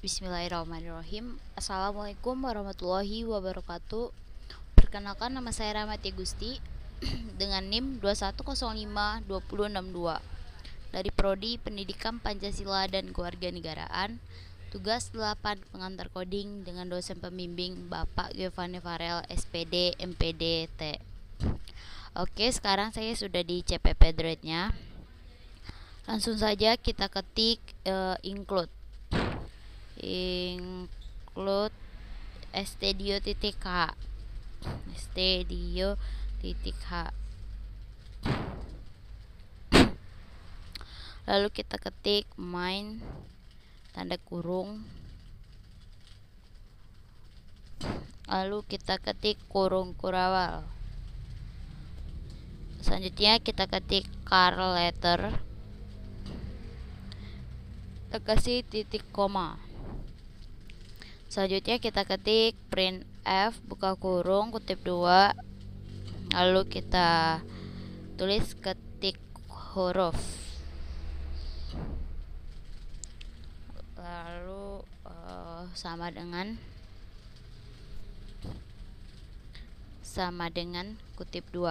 Bismillahirrahmanirrahim. Assalamualaikum warahmatullahi wabarakatuh. Perkenalkan, nama saya Rahmati Gusti dengan NIM 21052062 dari Prodi Pendidikan Pancasila dan Kewarganegaraan. Tugas 8 pengantar coding dengan dosen pembimbing Bapak Giovanni Farel SPD MPD T. Oke, sekarang saya sudah di CPP Dread-nya. Langsung saja kita ketik include studio titik h lalu kita ketik main tanda kurung, lalu kita ketik kurung kurawal. Selanjutnya kita ketik car letter, kita kasih titik koma. Selanjutnya kita ketik print f buka kurung kutip 2, lalu kita tulis ketik huruf, lalu sama dengan kutip 2,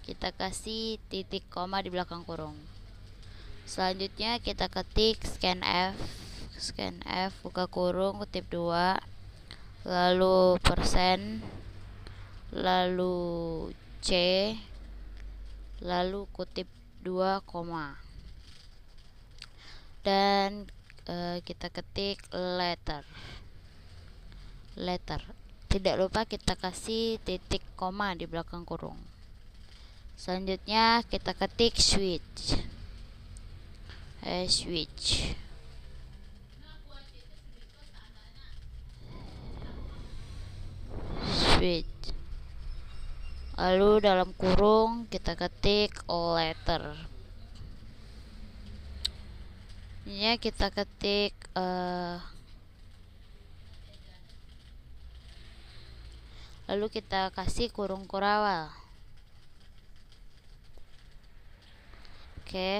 kita kasih titik koma di belakang kurung. Selanjutnya kita ketik scan f buka kurung kutip 2, lalu persen, lalu c, lalu kutip 2 koma, dan kita ketik letter. Tidak lupa kita kasih titik koma di belakang kurung. Selanjutnya kita ketik switch. Lalu dalam kurung kita ketik letter. Ini kita ketik lalu kita kasih kurung kurawal. Oke.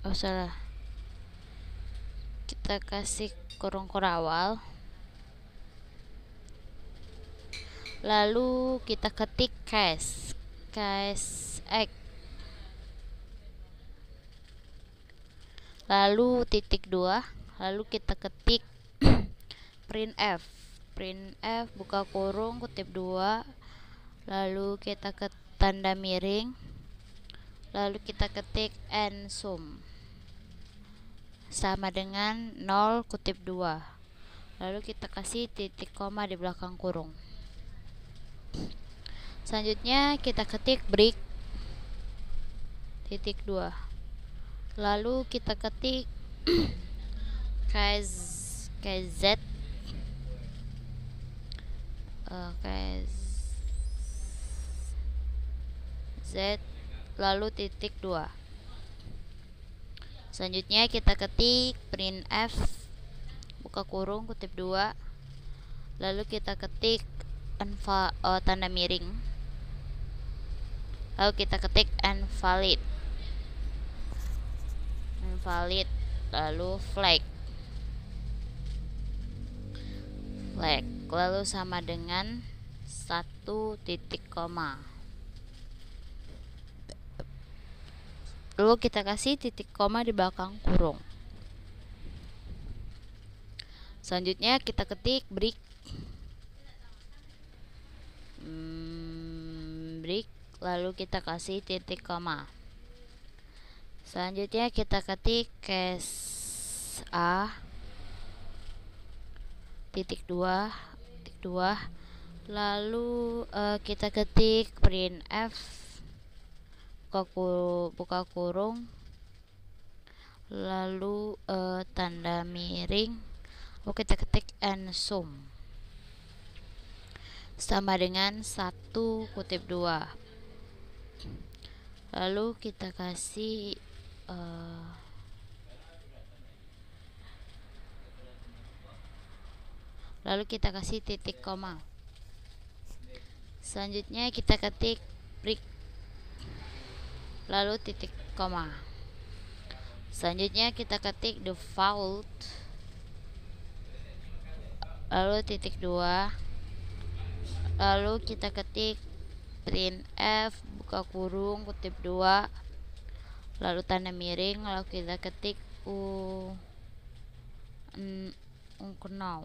Oh, salah. Kita kasih kurung kurawal. Lalu kita ketik case X. Lalu titik 2, lalu kita ketik print f buka kurung kutip 2, lalu kita ke tanda miring, lalu kita ketik n sum sama dengan 0 kutip 2, lalu kita kasih titik koma di belakang kurung. Selanjutnya kita ketik break titik 2, lalu kita ketik KZ lalu titik 2. Selanjutnya kita ketik print f buka kurung kutip 2, lalu kita ketik tanda miring, lalu kita ketik invalid, lalu flag, lalu sama dengan 1 titik koma, lalu kita kasih titik koma di belakang kurung. Selanjutnya kita ketik break, lalu kita kasih titik koma. Selanjutnya kita ketik case A titik 2, lalu kita ketik print f buka kurung, lalu tanda miring, lalu kita ketik n sum sama dengan 1 kutip 2, lalu kita kasih titik koma. Selanjutnya kita ketik break, lalu titik koma. Selanjutnya kita ketik default, lalu titik 2, lalu kita ketik printf buka kurung kutip 2, lalu tanda miring, lalu kita ketik unkenau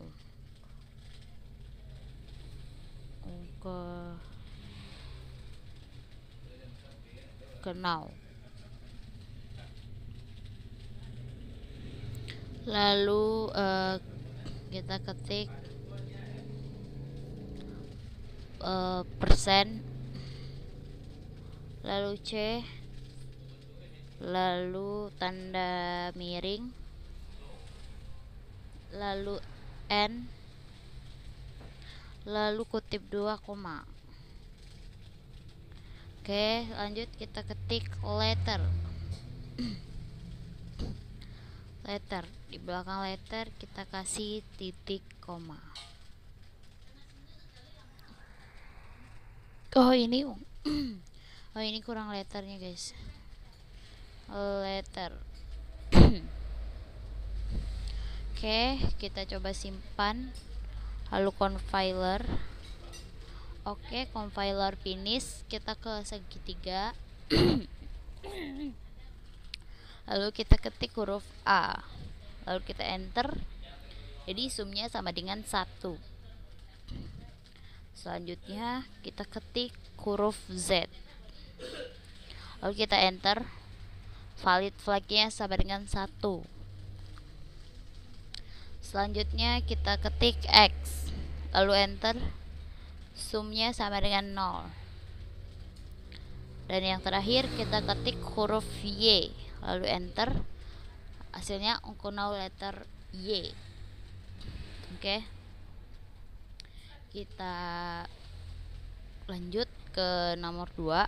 lalu kita ketik persen, lalu C, lalu tanda miring, lalu N, lalu kutip 2 koma. Oke, lanjut kita ketik letter. Letter, di belakang letter kita kasih titik koma. Oh ini kurang letternya guys. Letter. Oke, kita coba simpan, lalu compiler. Oke, compiler finish, kita ke segitiga. Lalu kita ketik huruf A, lalu kita enter. Jadi sumnya sama dengan 1. Selanjutnya kita ketik huruf Z, lalu kita enter. Valid flagnya sama dengan 1. Selanjutnya kita ketik X, lalu enter. Sumnya sama dengan 0. Dan yang terakhir kita ketik huruf Y, lalu enter. Hasilnya unkenau letter Y. Oke, kita lanjut ke nomor 2.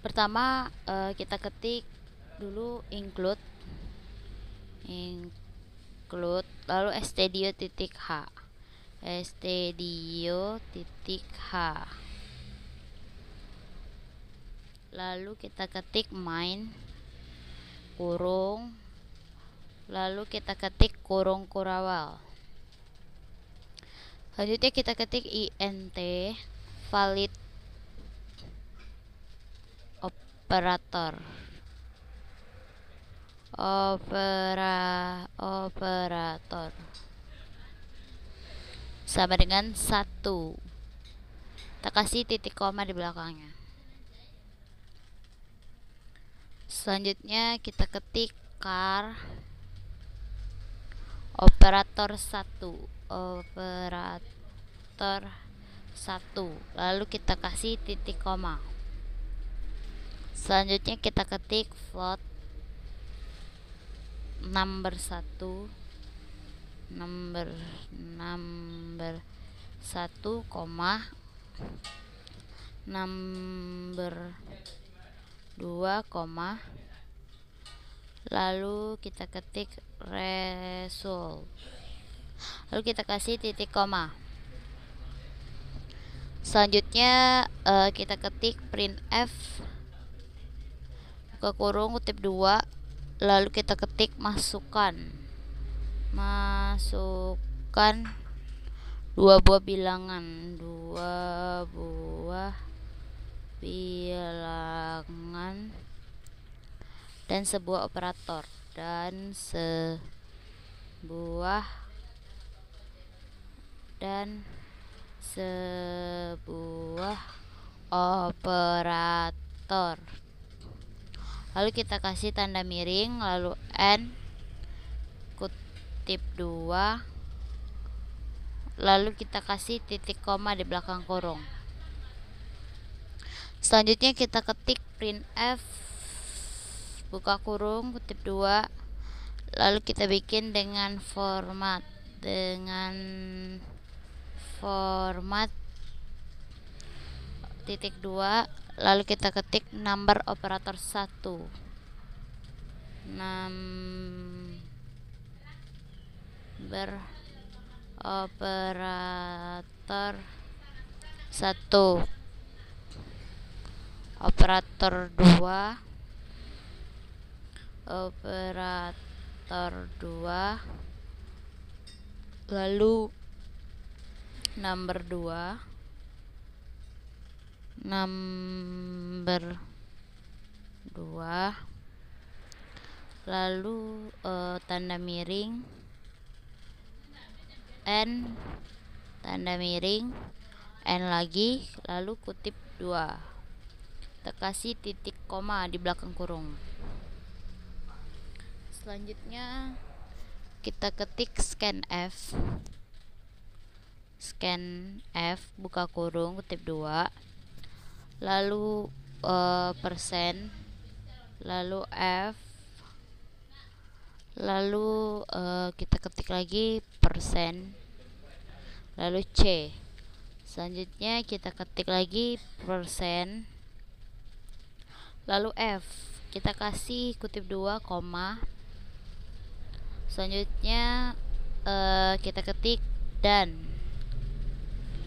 Pertama kita ketik dulu include, lalu stdio.h, lalu kita ketik main kurung, lalu kita ketik kurung kurawal. Selanjutnya kita ketik int valid operator sama dengan 1. Kita kasih titik koma di belakangnya. Selanjutnya kita ketik char operator 1, lalu kita kasih titik koma. Selanjutnya kita ketik float number 1, number 1, number 2, lalu kita ketik result, lalu kita kasih titik koma. Selanjutnya kita ketik printf buka kurung kutip 2, lalu kita ketik masukkan 2 buah bilangan, dan sebuah operator, operator. Lalu kita kasih tanda miring, lalu N kutip 2, lalu kita kasih titik koma di belakang kurung. Selanjutnya kita ketik printf buka kurung kutip 2, lalu kita bikin dengan format titik 2, lalu kita ketik number operator 1, number operator 1, operator 2, lalu number 2, lalu tanda miring, n, tanda miring, n lagi, lalu kutip 2. Kita kasih titik koma di belakang kurung. Selanjutnya kita ketik scanf, buka kurung, kutip 2, lalu persen, lalu F, lalu kita ketik lagi persen, lalu C. Selanjutnya kita ketik lagi persen, lalu F, kita kasih kutip 2, koma. Selanjutnya kita ketik dan,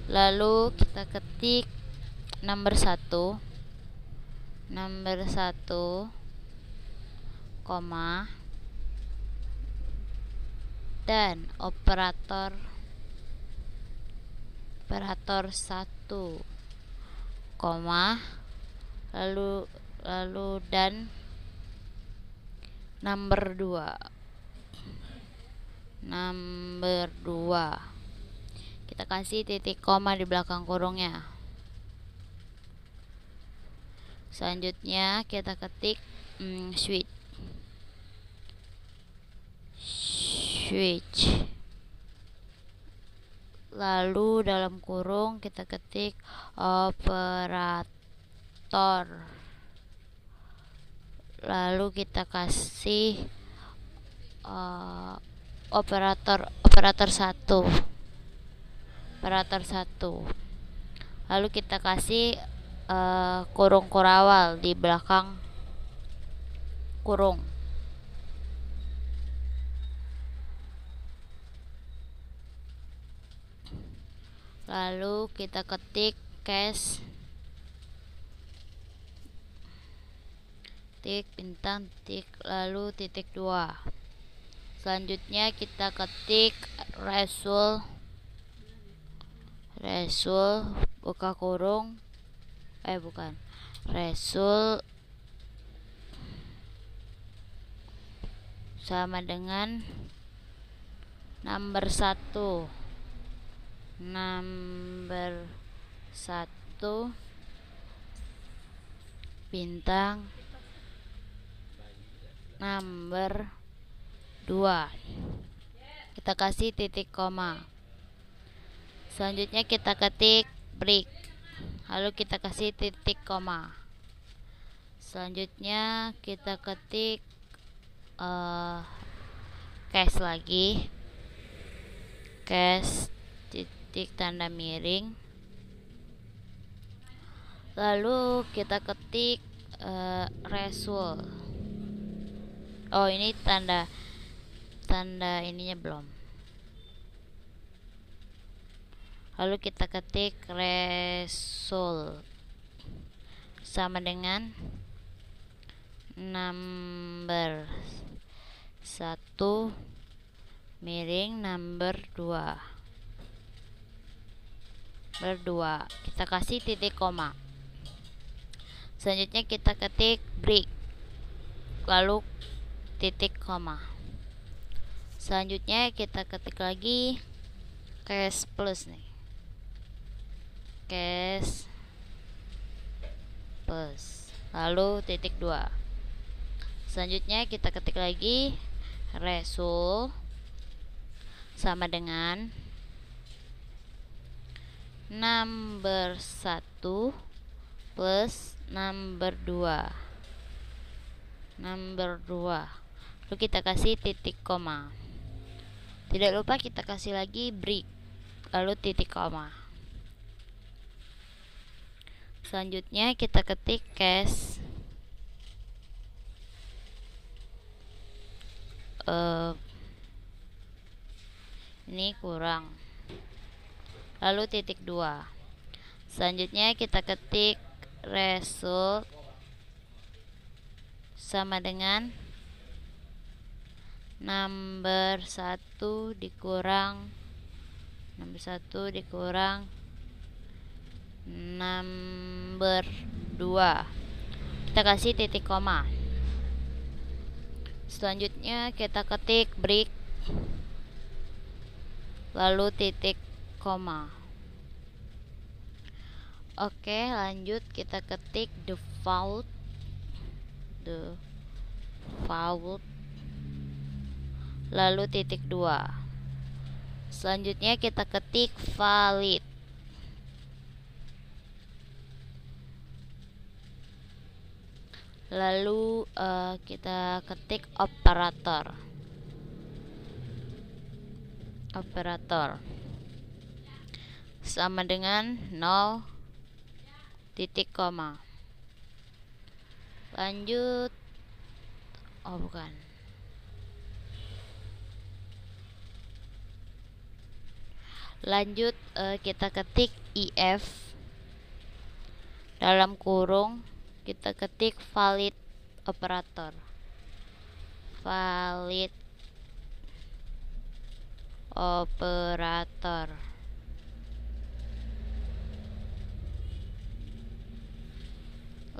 lalu kita ketik number 1, koma, dan operator 1, koma, lalu dan number 2. Kita kasih titik koma di belakang kurungnya. Selanjutnya kita ketik switch, lalu dalam kurung kita ketik operator, lalu kita kasih operator 1, lalu kita kasih kurung kurawal di belakang kurung. Lalu kita ketik cache, tik, bintang, tik, lalu titik 2. Selanjutnya kita ketik result, buka kurung, result sama dengan number 1, bintang, number 2. Kita kasih titik koma. Selanjutnya kita ketik break, lalu kita kasih titik koma. Selanjutnya kita ketik cache lagi, titik tanda miring, lalu kita ketik result. Ini tanda ininya belum. Lalu kita ketik result sama dengan number 1 miring number 2. Kita kasih titik koma. Selanjutnya kita ketik break, lalu titik koma. Selanjutnya kita ketik lagi cache plus nih, cache plus, lalu titik 2. Selanjutnya kita ketik lagi result sama dengan number 1 plus number 2. Lalu kita kasih titik koma. Tidak lupa kita kasih lagi break, lalu titik koma. Selanjutnya kita ketik cache ini kurang, lalu titik 2. Selanjutnya kita ketik result sama dengan number 1 dikurang number 2. Kita kasih titik koma. Selanjutnya kita ketik break, lalu titik koma. Oke, lanjut kita ketik default, lalu titik 2. Selanjutnya kita ketik valid, lalu kita ketik operator sama dengan 0 titik koma. Lanjut, lanjut kita ketik if, dalam kurung kita ketik valid operator,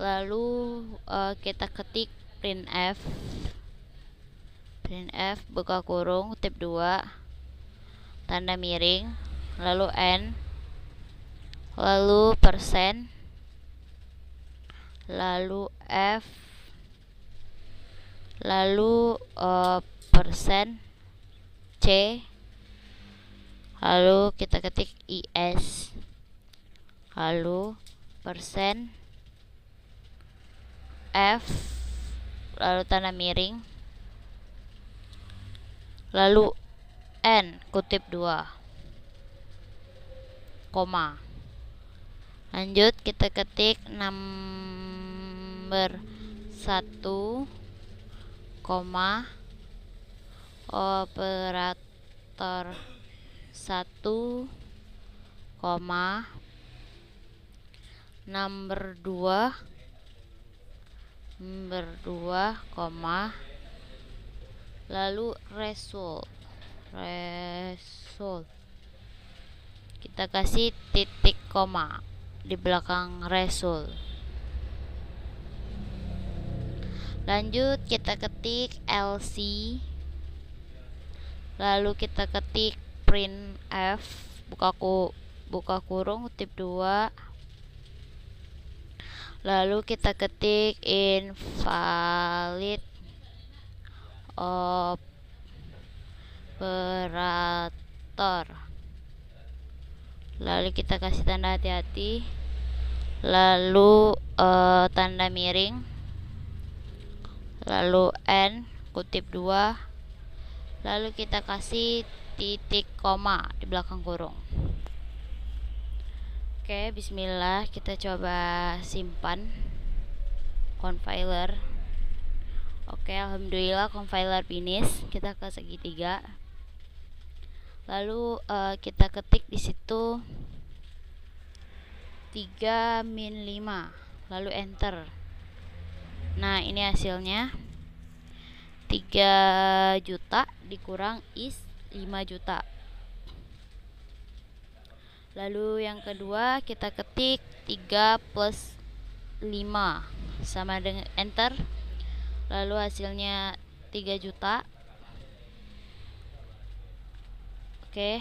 lalu kita ketik printf, buka kurung, kutip 2, tanda miring, lalu n, lalu persen, lalu f, lalu persen c, lalu kita ketik is, lalu persen f, lalu tanda miring, lalu n, kutip 2, koma. Lanjut kita ketik number 1, koma, operator 1, koma, number 2, koma, lalu result. Kita kasih titik koma di belakang result. Lanjut kita ketik lc, lalu kita ketik printf, buka kurung, kutip 2, lalu kita ketik invalid operator, lalu kita kasih tanda hati-hati, lalu tanda miring, lalu n, kutip 2, lalu kita kasih titik koma di belakang kurung. Oke, bismillah, kita coba simpan compiler. Oke, alhamdulillah compiler finish. Kita ke segitiga, lalu kita ketik di situ 3 min 5, lalu enter. Nah, ini hasilnya 3 juta dikurang is 5 juta. Lalu yang kedua kita ketik 3 plus 5 sama dengan enter, lalu hasilnya 3 juta. Oke,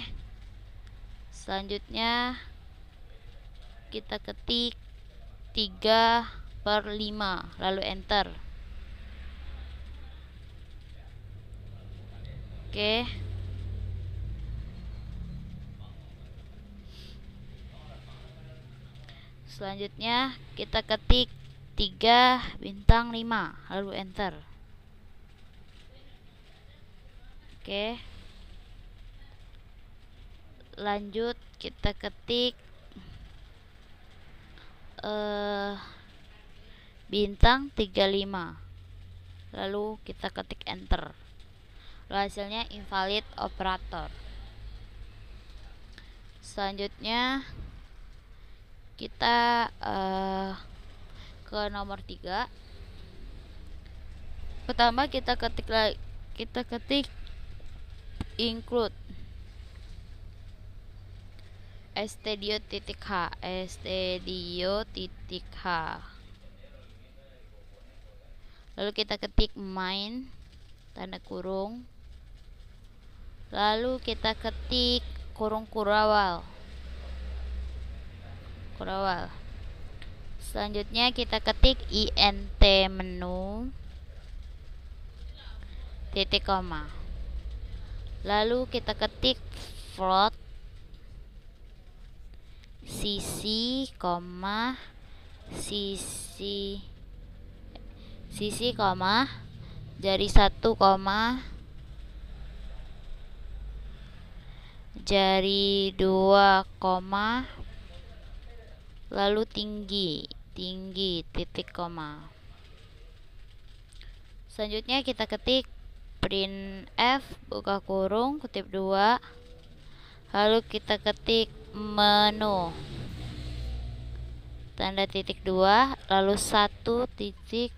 selanjutnya kita ketik 3 per 5 lalu enter. Oke, selanjutnya kita ketik 3 bintang 5 lalu enter. Oke, lanjut kita ketik bintang 35 lalu kita ketik enter, lalu hasilnya invalid operator. Selanjutnya Kita ke nomor 3. Pertama kita ketik include stdio.h lalu kita ketik main tanda kurung, lalu kita ketik kurung kurawal. Selanjutnya kita ketik int menu titik koma, lalu kita ketik float sisi koma jari 1 koma jari 2 koma lalu tinggi titik koma. Selanjutnya kita ketik printf buka kurung kutip 2, lalu kita ketik menu tanda titik 2 lalu 1 titik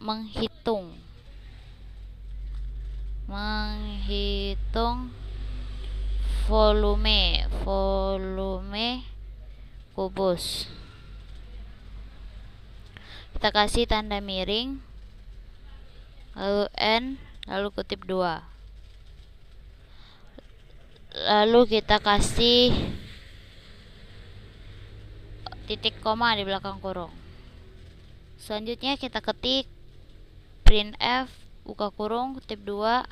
menghitung volume kubus. Kita kasih tanda miring, lalu N, lalu kutip 2. Lalu kita kasih titik koma di belakang kurung. Selanjutnya kita ketik printf buka kurung kutip 2,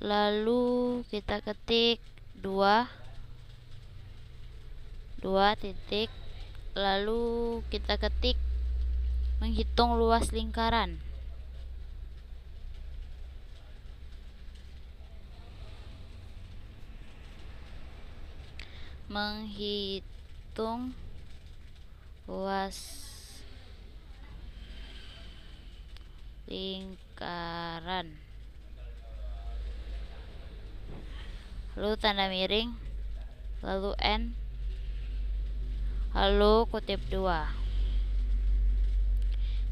lalu kita ketik 2 titik, lalu kita ketik menghitung luas lingkaran. Menghitung luas lingkaran, lalu tanda miring, lalu N, lalu kutip 2.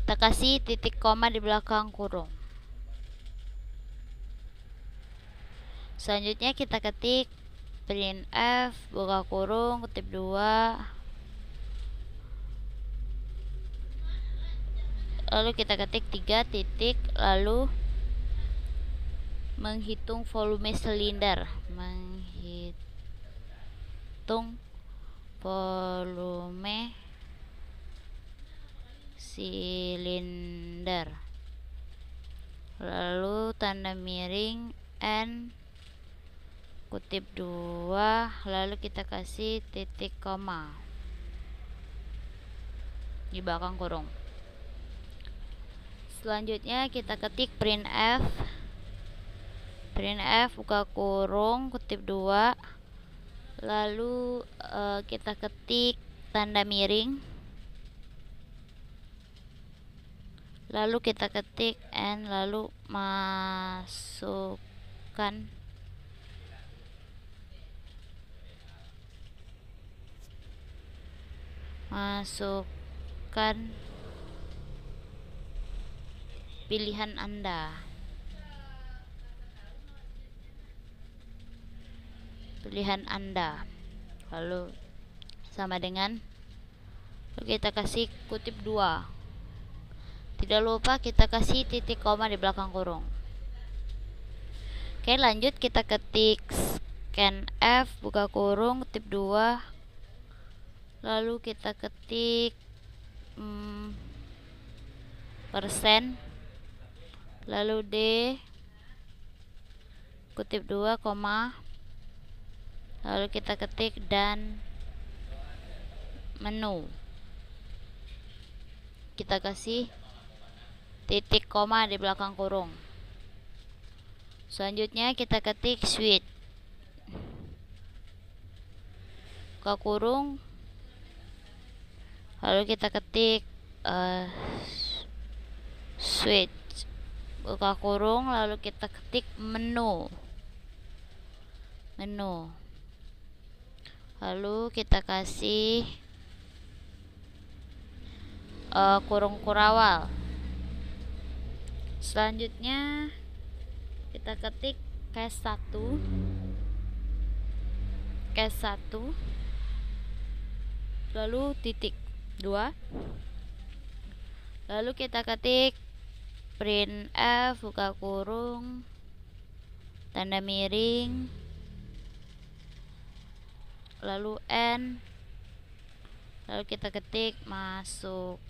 Kita kasih titik koma di belakang kurung. Selanjutnya kita ketik printf buka kurung kutip 2, lalu kita ketik 3 titik, lalu menghitung volume silinder, lalu tanda miring N kutip 2, lalu kita kasih titik koma di belakang kurung. Selanjutnya kita ketik printf buka kurung kutip 2, lalu kita ketik tanda miring, lalu kita ketik N, lalu masukkan pilihan Anda. Lalu sama dengan, lalu kita kasih kutip 2. Tidak lupa kita kasih titik koma di belakang kurung. Oke, lanjut kita ketik scanf buka kurung kutip 2, lalu kita ketik persen, lalu D kutip 2 koma, lalu kita ketik dan menu, kita kasih titik koma di belakang kurung. Selanjutnya kita ketik switch buka kurung, lalu kita ketik switch buka kurung, lalu kita ketik menu menu, lalu kita kasih kurung kurawal. Selanjutnya kita ketik case 1, lalu titik 2, lalu kita ketik printf buka kurung tanda miring, lalu n, lalu kita ketik masukkan,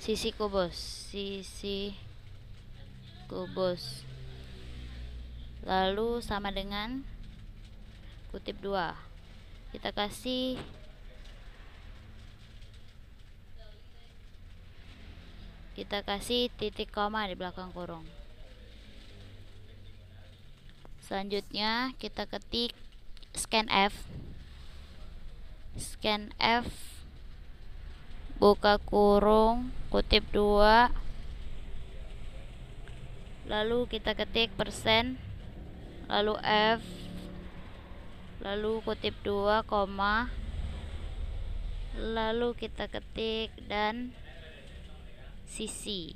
sisi kubus, lalu sama dengan kutip 2, kita kasih titik koma di belakang kurung. Selanjutnya kita ketik scanf buka kurung kutip 2, lalu kita ketik persen, lalu F, lalu kutip 2, koma, lalu kita ketik dan sisi,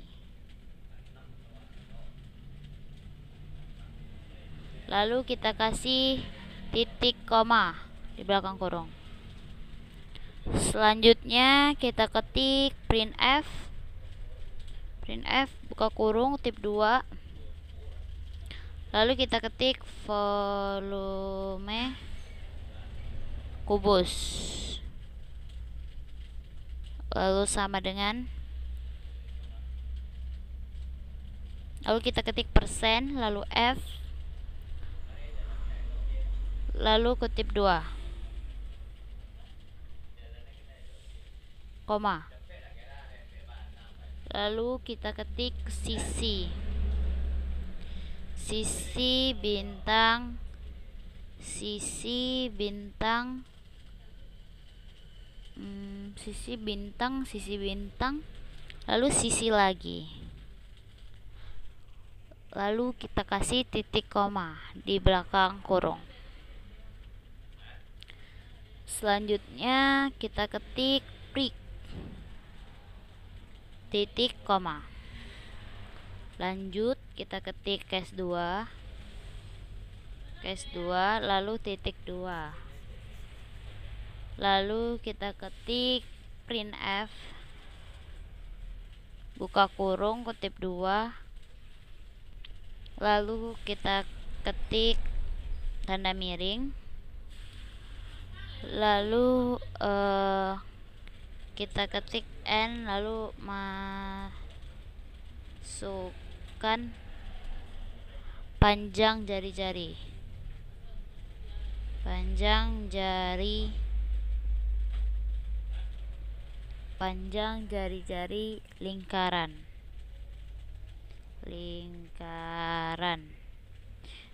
lalu kita kasih titik koma di belakang kurung. Selanjutnya kita ketik printf buka kurung kutip 2, lalu kita ketik volume kubus, lalu sama dengan, lalu kita ketik persen, lalu F, lalu kutip 2, koma, lalu kita ketik sisi bintang, lalu sisi lagi, lalu kita kasih titik koma di belakang kurung. Selanjutnya kita ketik break, titik koma. Lanjut kita ketik case 2, lalu titik 2, lalu kita ketik printf buka kurung kutip 2, lalu kita ketik tanda miring, lalu kita ketik n, lalu masukkan panjang jari-jari lingkaran,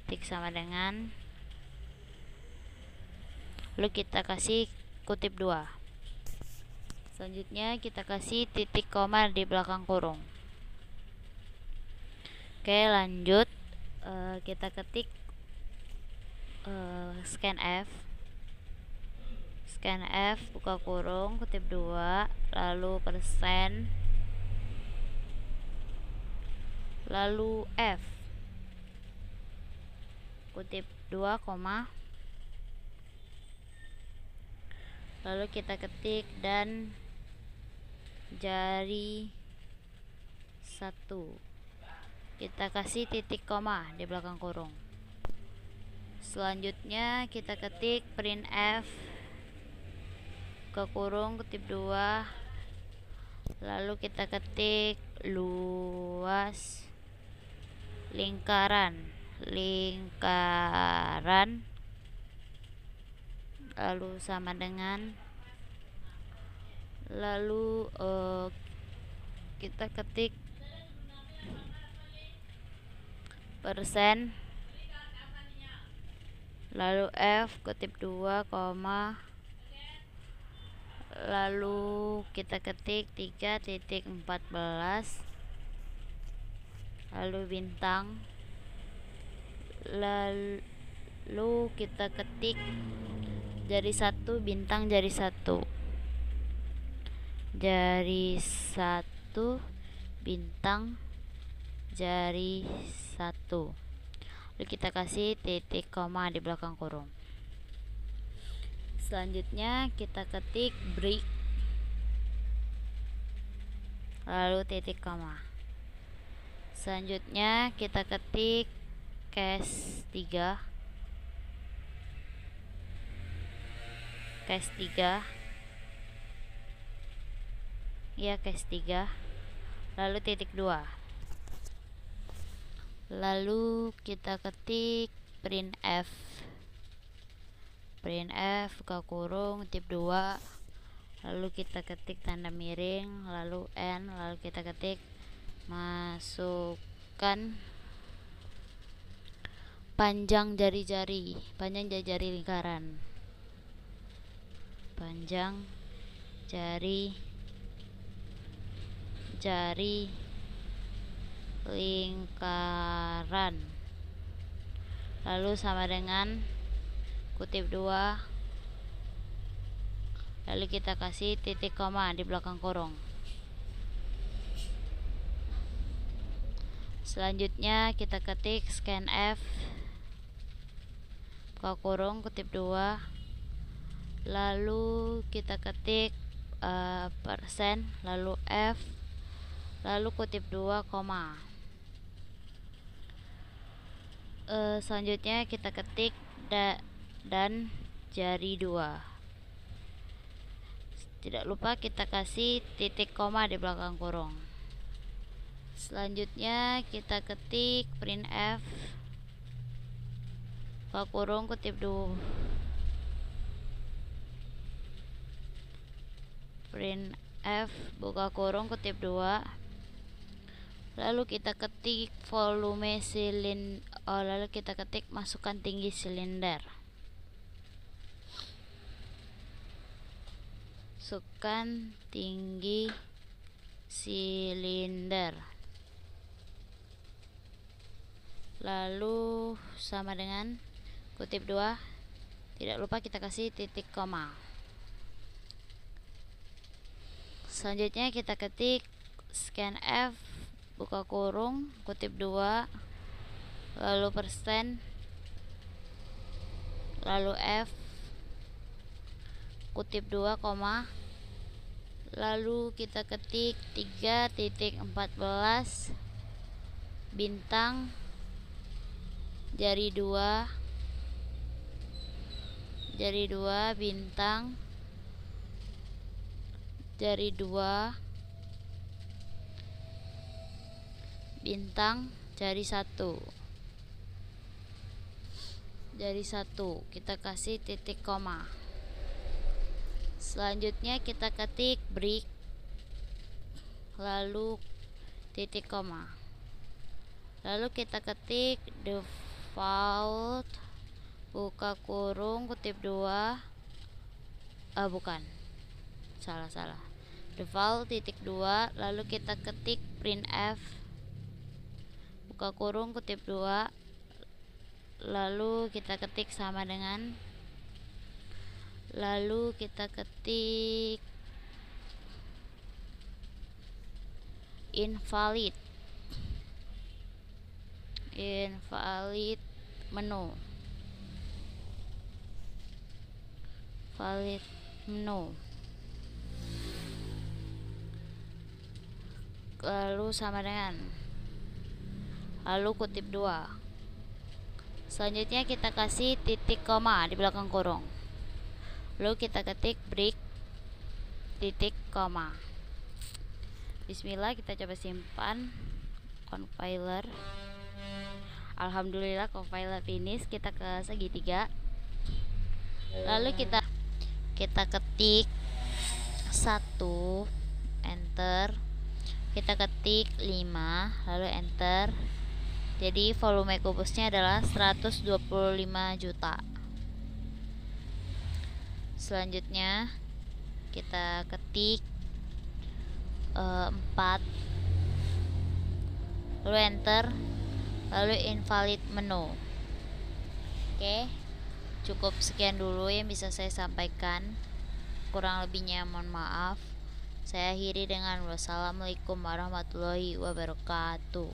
tik sama dengan, lalu kita kasih kutip 2. Selanjutnya kita kasih titik koma di belakang kurung. Oke, lanjut kita ketik scanf buka kurung kutip 2, lalu persen, lalu F, kutip 2, koma, lalu kita ketik dan jari 1, kita kasih titik koma di belakang kurung. Selanjutnya kita ketik printf ke kurung kutip 2, lalu kita ketik luas lingkaran, lalu sama dengan, lalu kita ketik persen, lalu F kutip 2, koma, lalu kita ketik 3.14, lalu bintang, lalu kita ketik jari 1 bintang jari 1, jari 1 bintang jari 1, lalu kita kasih titik koma di belakang kurung. Selanjutnya kita ketik break, lalu titik koma. Selanjutnya kita ketik case 3, ya case 3, lalu titik 2, lalu kita ketik printf, buka kurung tip 2, lalu kita ketik tanda miring, lalu n, lalu kita ketik masukkan panjang jari-jari lingkaran, panjang jari lingkaran, lalu sama dengan kutip 2, lalu kita kasih titik koma di belakang kurung. Selanjutnya kita ketik scanf, buka kurung kutip 2, lalu kita ketik persen, lalu f, lalu kutip 2 koma. Selanjutnya kita ketik dan jari 2. Tidak lupa kita kasih titik koma di belakang kurung. Selanjutnya kita ketik printf, buka kurung kutip 2, printf, buka kurung kutip 2, lalu kita ketik volume lalu kita ketik masukkan tinggi silinder, lalu sama dengan kutip 2, tidak lupa kita kasih titik koma. Selanjutnya kita ketik scanf, buka kurung kutip 2, lalu persen, lalu f, kutip 2 koma, lalu kita ketik 3.14 bintang jari 2 bintang jari 2 bintang jari 1, kita kasih titik koma. Selanjutnya kita ketik break, lalu titik koma, lalu kita ketik default, buka kurung kutip 2, salah, default titik 2, lalu kita ketik printf, buka kurung kutip 2, lalu kita ketik sama dengan, lalu kita ketik invalid menu, lalu sama dengan, lalu kutip 2. Selanjutnya kita kasih titik koma di belakang kurung, lalu kita ketik break titik koma. Bismillah, kita coba simpan compiler. Alhamdulillah compiler finish. Kita ke segitiga, lalu kita ketik 1, enter, kita ketik 5, lalu enter. Jadi volume kubusnya adalah 125 juta. Selanjutnya Kita ketik 4, lalu enter, lalu invalid menu. Oke, cukup sekian dulu yang bisa saya sampaikan. Kurang lebihnya mohon maaf. Saya akhiri dengan wassalamualaikum warahmatullahi wabarakatuh.